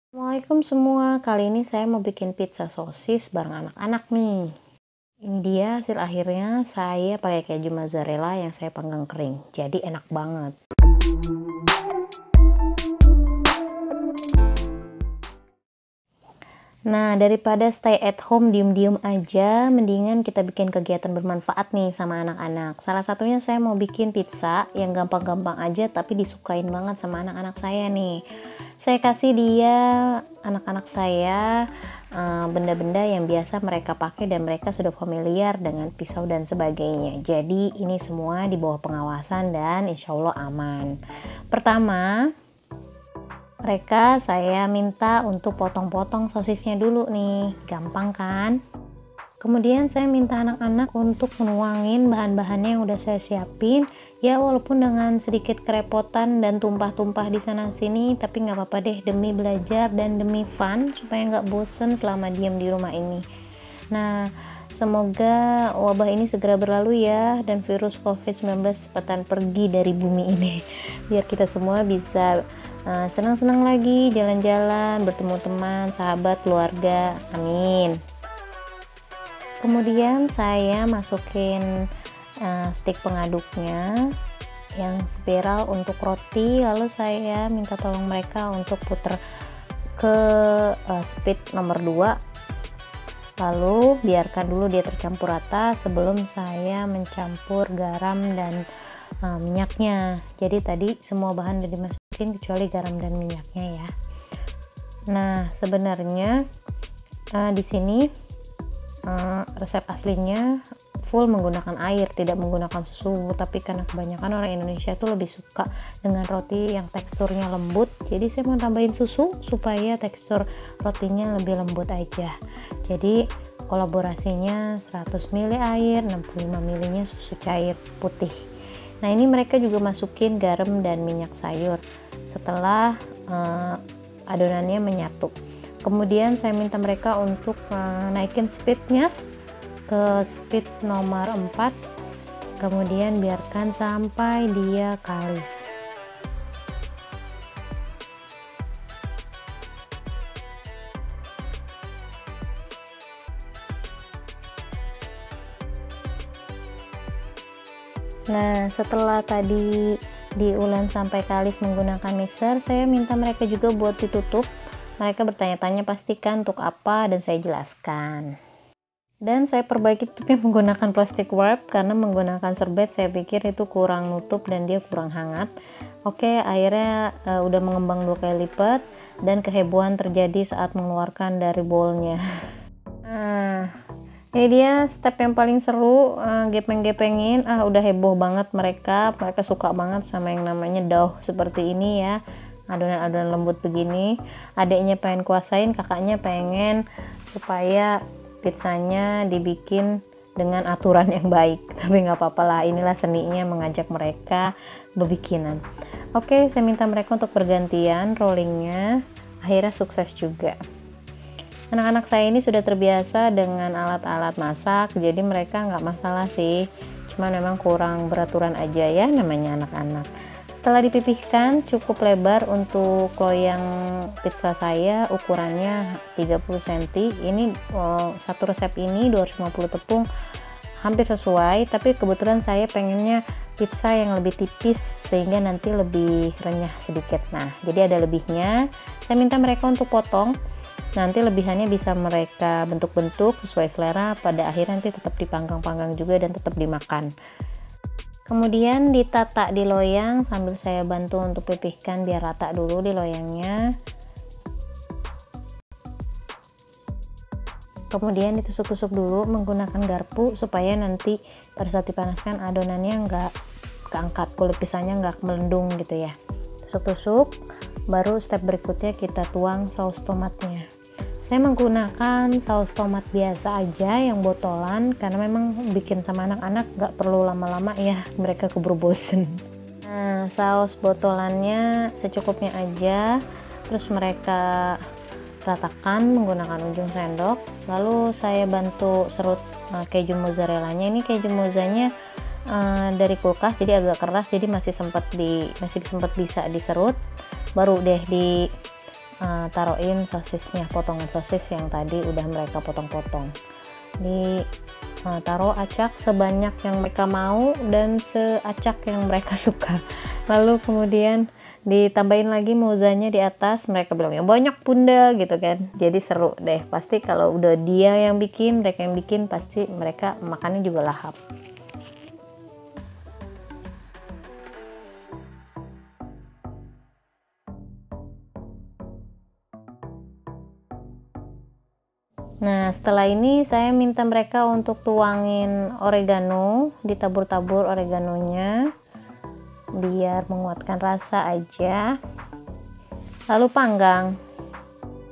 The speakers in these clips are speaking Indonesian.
Assalamualaikum semua, kali ini saya mau bikin pizza sosis bareng anak-anak nih. Ini dia hasil akhirnya, saya pakai keju mozzarella yang saya panggang kering, jadi enak banget. Nah, daripada stay at home diem-diem aja, mendingan kita bikin kegiatan bermanfaat nih sama anak-anak. Salah satunya saya mau bikin pizza yang gampang-gampang aja tapi disukain banget sama anak-anak saya nih. Saya kasih dia, anak-anak saya, benda-benda yang biasa mereka pakai dan mereka sudah familiar dengan pisau dan sebagainya. Jadi ini semua di bawah pengawasan dan insya Allah aman. Pertama, mereka saya minta untuk potong-potong sosisnya dulu nih, gampang kan? Kemudian saya minta anak-anak untuk menuangin bahan-bahannya yang udah saya siapin, ya walaupun dengan sedikit kerepotan dan tumpah-tumpah di sana sini, tapi nggak apa-apa deh, demi belajar dan demi fun supaya nggak bosen selama diam di rumah ini. Nah, semoga wabah ini segera berlalu ya, dan virus COVID-19 cepetan pergi dari bumi ini, biar kita semua bisa senang-senang lagi, jalan-jalan, bertemu teman, sahabat, keluarga, amin. Kemudian saya masukin stik pengaduknya yang spiral untuk roti, lalu saya minta tolong mereka untuk putar ke speed nomor 2, lalu biarkan dulu dia tercampur rata sebelum saya mencampur garam dan minyaknya. Jadi tadi semua bahan udah dimasukin kecuali garam dan minyaknya ya. Nah, sebenarnya di sini resep aslinya full menggunakan air, tidak menggunakan susu, tapi karena kebanyakan orang Indonesia tuh lebih suka dengan roti yang teksturnya lembut, jadi saya mau tambahin susu supaya tekstur rotinya lebih lembut aja. Jadi kolaborasinya 100 ml air, 65 ml nya susu cair putih. Nah, ini mereka juga masukin garam dan minyak sayur setelah adonannya menyatu. Kemudian saya minta mereka untuk naikin speednya ke speed nomor 4, kemudian biarkan sampai dia kalis. Nah, setelah tadi diulen sampai kalis menggunakan mixer, saya minta mereka juga buat ditutup. Mereka bertanya-tanya pastikan untuk apa, dan saya jelaskan. Dan saya perbaiki tutupnya menggunakan plastik wrap, karena menggunakan serbet saya pikir itu kurang nutup dan dia kurang hangat. Oke, akhirnya udah mengembang 2 kali lipat, dan kehebohan terjadi saat mengeluarkan dari bowlnya. Ini dia step yang paling seru, gepeng-gepengin. Udah heboh banget mereka suka banget sama yang namanya dough seperti ini ya, adonan-adonan lembut begini. Adiknya pengen kuasain, kakaknya pengen supaya pizzanya dibikin dengan aturan yang baik, tapi nggak apa-apa lah, inilah seninya mengajak mereka berbikinan. Oke, saya minta mereka untuk bergantian rollingnya, akhirnya sukses juga. Anak-anak saya ini sudah terbiasa dengan alat-alat masak, jadi mereka nggak masalah sih, cuma memang kurang beraturan aja ya, namanya anak-anak. Setelah dipipihkan cukup lebar untuk loyang pizza saya, ukurannya 30 cm. Ini satu resep ini 250 tepung, hampir sesuai, tapi kebetulan saya pengennya pizza yang lebih tipis sehingga nanti lebih renyah sedikit. Nah, jadi ada lebihnya. Saya minta mereka untuk potong, nanti lebihannya bisa mereka bentuk-bentuk sesuai selera, pada akhirnya nanti tetap dipanggang-panggang juga dan tetap dimakan. Kemudian ditata di loyang sambil saya bantu untuk pipihkan biar rata dulu di loyangnya. Kemudian ditusuk-tusuk dulu menggunakan garpu supaya nanti pada saat dipanaskan adonannya nggak keangkat, kulit pisangnya nggak melendung gitu ya. Tusuk-tusuk, baru step berikutnya kita tuang saus tomatnya. Saya menggunakan saus tomat biasa aja yang botolan, karena memang bikin sama anak-anak nggak perlu lama-lama ya, mereka keburu bosen. Nah, saus botolannya secukupnya aja, terus mereka ratakan menggunakan ujung sendok, lalu saya bantu serut keju mozzarellanya. Ini keju mozzanya dari kulkas, jadi agak keras, jadi masih sempat bisa diserut, baru deh di taruhin sosisnya, potongan sosis yang tadi udah mereka potong-potong. Taruh acak sebanyak yang mereka mau dan seacak yang mereka suka. Lalu kemudian ditambahin lagi mozanya di atas. Mereka bilang ya banyak bunda gitu kan. Jadi seru deh, pasti kalau udah dia yang bikin, mereka yang bikin, pasti mereka makannya juga lahap. Nah, setelah ini saya minta mereka untuk tuangin oregano, ditabur-tabur oreganonya biar menguatkan rasa aja. Lalu panggang.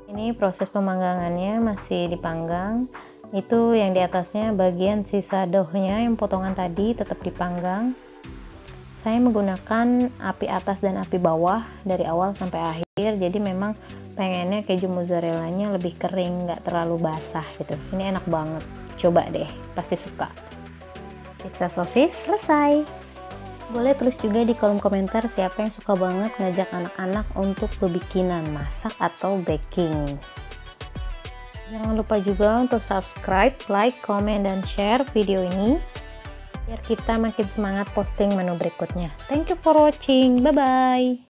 Ini proses pemanggangannya masih dipanggang. Itu yang di atasnya bagian sisa doughnya yang potongan tadi tetap dipanggang. Saya menggunakan api atas dan api bawah dari awal sampai akhir. Jadi memang pengennya keju mozzarellanya lebih kering, nggak terlalu basah gitu. Ini enak banget, coba deh, pasti suka. Pizza sosis selesai. Boleh tulis juga di kolom komentar siapa yang suka banget ngajak anak-anak untuk bebikinan, masak atau baking. Jangan lupa juga untuk subscribe, like, komen, dan share video ini biar kita makin semangat posting menu berikutnya. Thank you for watching, bye bye.